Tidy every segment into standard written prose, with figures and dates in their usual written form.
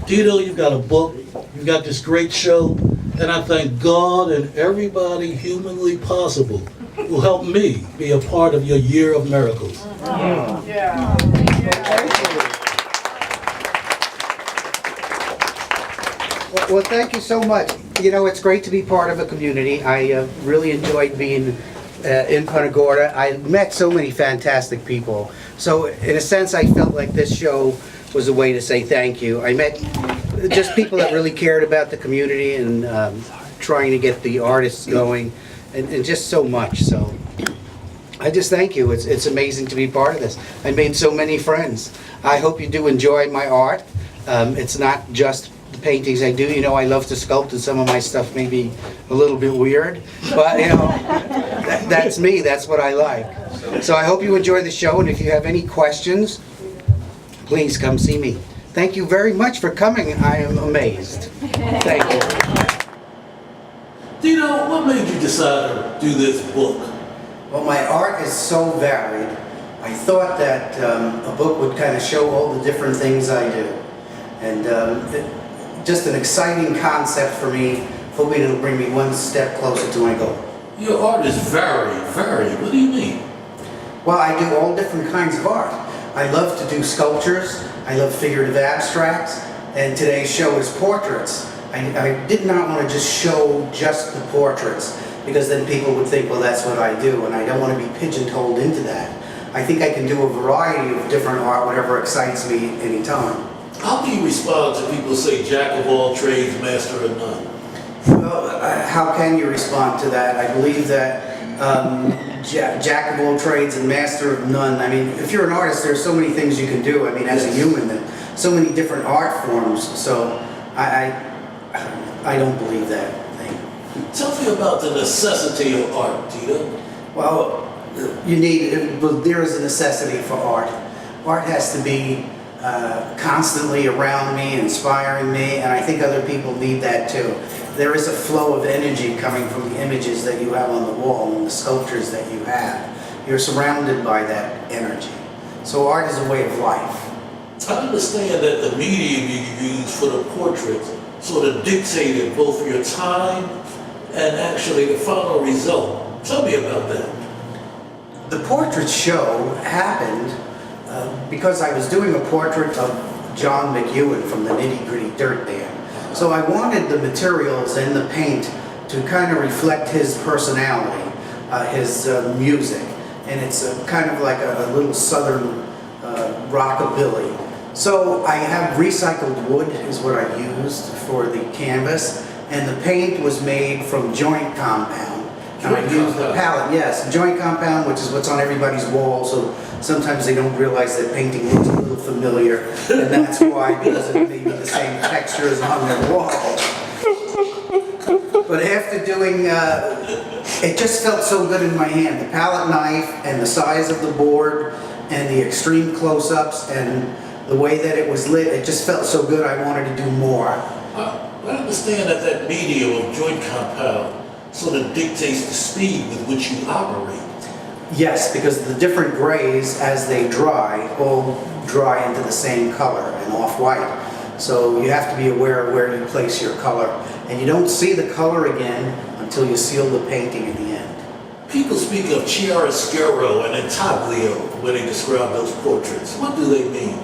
Tito, you've got a book, you've got this great show, and I thank God and everybody humanly possible who helped me be a part of your year of miracles. Yeah. Well, thank you so much. You know, it's great to be part of a community. I really enjoyed being in Punta Gorda. I met so many fantastic people. So, in a sense, I felt like this show was a way to say thank you. I met just people that really cared about the community and trying to get the artists going, and just so much. So, I just thank you. It's amazing to be part of this. I made so many friends. I hope you do enjoy my art. It's not just the paintings I do. You know, I love to sculpt, and some of my stuff may be a little bit weird, but you know, that's me. That's what I like. So I hope you enjoy the show, and if you have any questions, please come see me. Thank you very much for coming. I am amazed. Thank you. Tito, what made you decide to do this book? Well, my art is so varied. I thought that a book would kind of show all the different things I do. And just an exciting concept for me, hoping it'll bring me one step closer to my goal. Your art is varied. What do you mean? Well, I do all different kinds of art. I love to do sculptures, I love figurative abstracts, and today's show is portraits. I did not want to just show just the portraits, because then people would think, well, that's what I do, and I don't want to be pigeonholed into that. I think I can do a variety of different art, whatever excites me anytime. How do you respond to people who say jack of all trades, master of none? Well, how can you respond to that? I believe that jack of all trades and master of none. I mean, if you're an artist, there's so many things you can do. I mean, as a human, so many different art forms. So I don't believe that thing. Tell me about the necessity of art, Tito. Well, there is a necessity for art. Art has to be constantly around me, inspiring me, and I think other people need that too. There is a flow of energy coming from the images that you have on the wall and the sculptures that you have. You're surrounded by that energy. So art is a way of life. I understand that the medium you use for the portraits sort of dictated both your time and actually the final result. Tell me about that. The portrait show happened because I was doing a portrait of John McEwen from the Nitty Gritty Dirt Band. So I wanted the materials and the paint to kind of reflect his personality, his music. And it's kind of like a little southern rockabilly. So I have recycled wood is what I used for the canvas, and the paint was made from joint compound. And I used the palette, yes, joint compound, which is what's on everybody's wall, so sometimes they don't realize that painting looks a little familiar, and that's why, because it may be the same texture as on their wall. But after doing, it just felt so good in my hand. The palette knife and the size of the board and the extreme close-ups and the way that it was lit, it just felt so good I wanted to do more. I understand that that medium of joint compound sort of dictates the speed with which you operate. Yes, because the different grays, as they dry, all dry into the same color, an off-white. So you have to be aware of where you place your color. And you don't see the color again until you seal the painting in the end. People speak of chiaroscuro and intaglio when they describe those portraits. What do they mean?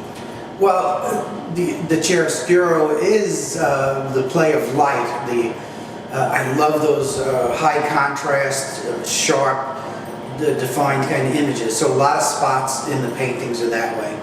Well, the chiaroscuro is the play of light. I love those high contrast, sharp, defined kind of images. So a lot of spots in the paintings are that way.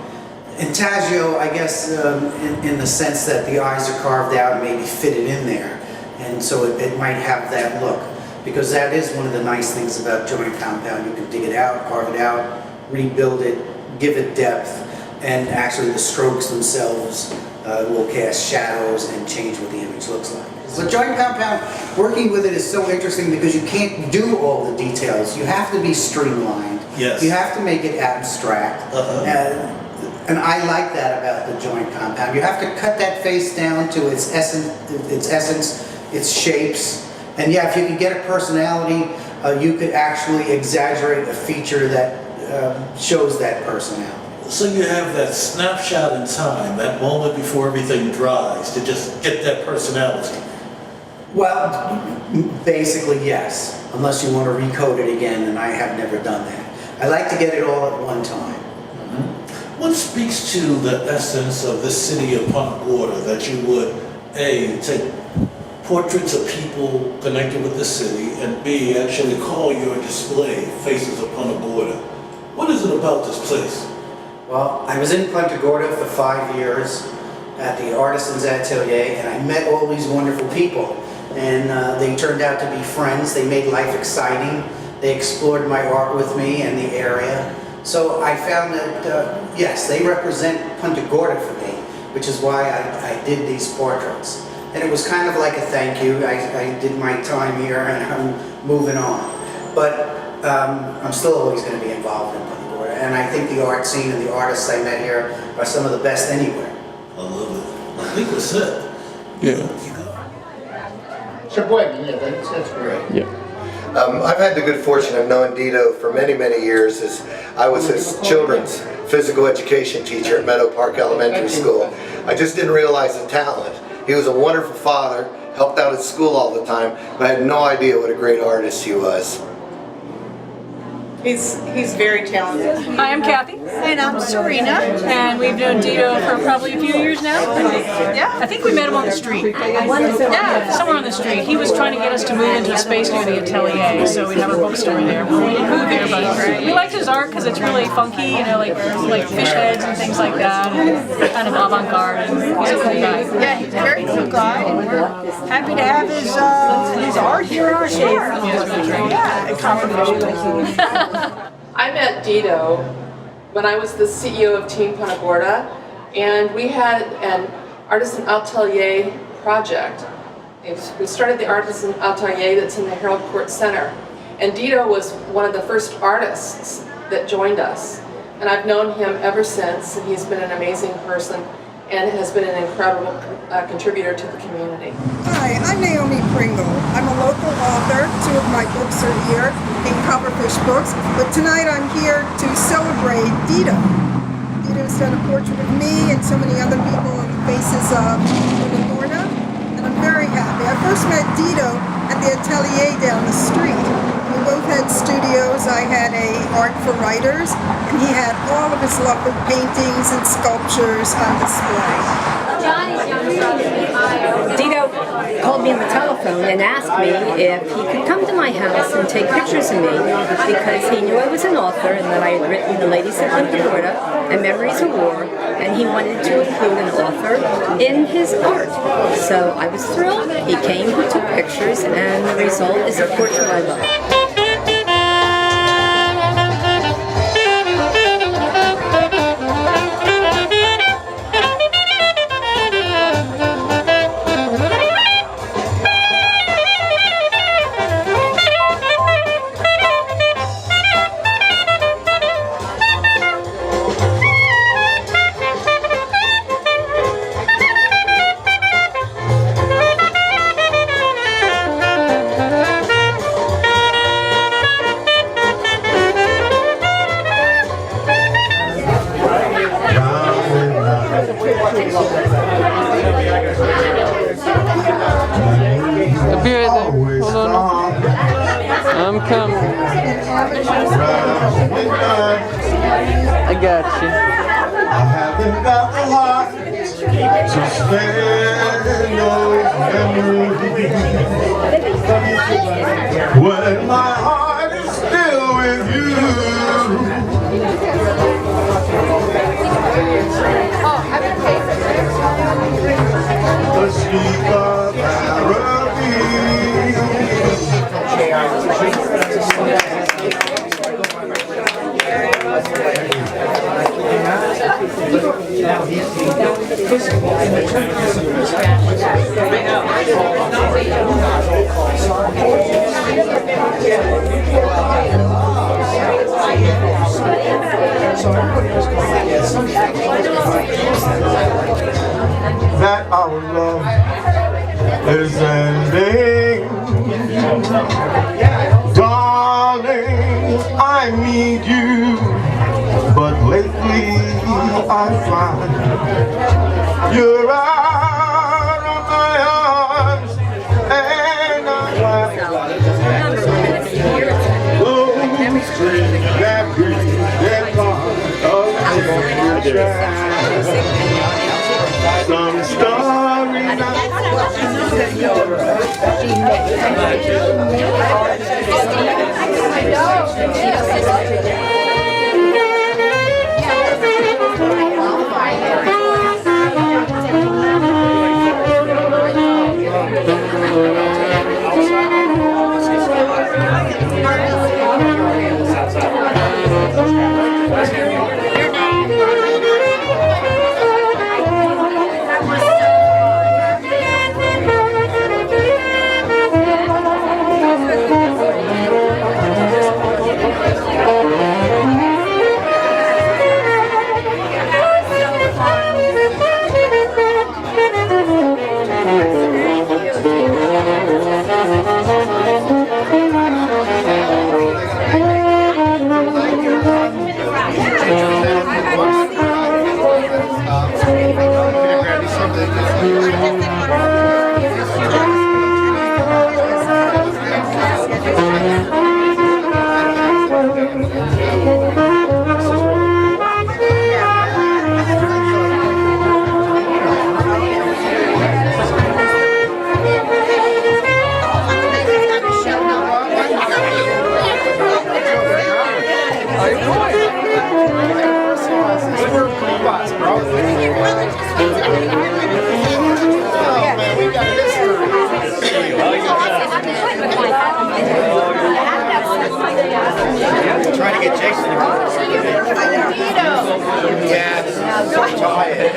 Intaglio, I guess, in the sense that the eyes are carved out and maybe fitted in there. And so it might have that look. Because that is one of the nice things about joint compound. You can dig it out, carve it out, rebuild it, give it depth, and actually the strokes themselves will cast shadows and change what the image looks like. So joint compound, working with it is so interesting because you can't do all the details. You have to be streamlined. Yes. You have to make it abstract. And I like that about the joint compound. You have to cut that face down to its essence, its shapes. And yeah, if you could get a personality, you could actually exaggerate a feature that shows that personality. So you have that snapshot in time, that moment before everything dries, to just get that personality. Well, basically, yes, unless you want to recode it again, and I have never done that. I like to get it all at one time. What speaks to the essence of the city of Punta Gorda that you would, A, take portraits of people connected with the city, and B, actually call your display Faces of Punta Gorda? What is it about this place? Well, I was in Punta Gorda for 5 years at the Artisans Atelier, and I met all these wonderful people. And they turned out to be friends. They made life exciting. They explored my art with me and the area. So I found that, yes, they represent Punta Gorda for me, which is why I did these portraits. And it was kind of like a thank you. I did my time here and I'm moving on. But I'm still always going to be involved in Punta Gorda. And I think the art scene and the artists I met here are some of the best anywhere. I love it. I think that's it. Yeah. That's great. Yeah. I've had the good fortune of knowing Dito for many, many years as I was his children's physical education teacher at Meadow Park Elementary School. I just didn't realize the talent. He was a wonderful father, helped out at school all the time, but I had no idea what a great artist he was. He's very talented. Hi, I'm Kathy. And I'm Serena. And we've known Dito for probably a few years now. Yeah. I think we met him on the street. Yeah, somewhere on the street. He was trying to get us to move into a space near the Atelier, so we'd have a bookstore there. We didn't move there, but we liked his art because it's really funky, you know, like fish heads and things like that, and kind of avant-garde. And he's a cool guy. Yeah, he's a very cool guy, and we're happy to have his art here in our store. Yeah, a combination. I met Dito when I was the CEO of Team Punta Gorda, and we had an Artisan Atelier project. We started the Artisan Atelier that's in the Herald Court Center, and Dito was one of the first artists that joined us. And I've known him ever since, and he's been an amazing person and has been an incredible contributor to the community. Hi, I'm Naomi Pringle. I'm a local author. 2 of my books are here in Copperfish Books, but tonight I'm here to celebrate Dito. Dito's done a portrait of me and so many other people on the faces of Punta Gorda, and I'm very happy. I first met Dito at the Atelier down the street. We both had studios. I had a Art for Writers, and he had all of his lovely paintings and sculptures on display. Dito called me on the telephone and asked me if he could come to my house and take pictures of me because he knew I was an author and that I had written The Ladies of Punta Gorda and Memories of War, and he wanted to include an author in his art. So I was thrilled. He came, he took pictures, and the result is a portrait I love. I'll be right there. Hold on. I'm coming. I got you. I haven't got a lot to spend on memories when my heart is still with you. The sleep of that our love is ending. Darling, I need you, but but lately I find you're out of my arms, and I that breeze, that part of the some story Trying to get Jason to yeah, this is so tired.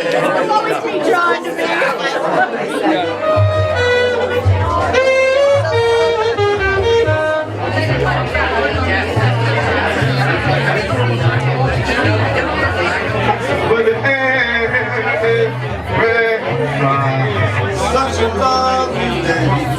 Always be drawn to me. but it such a lovely day.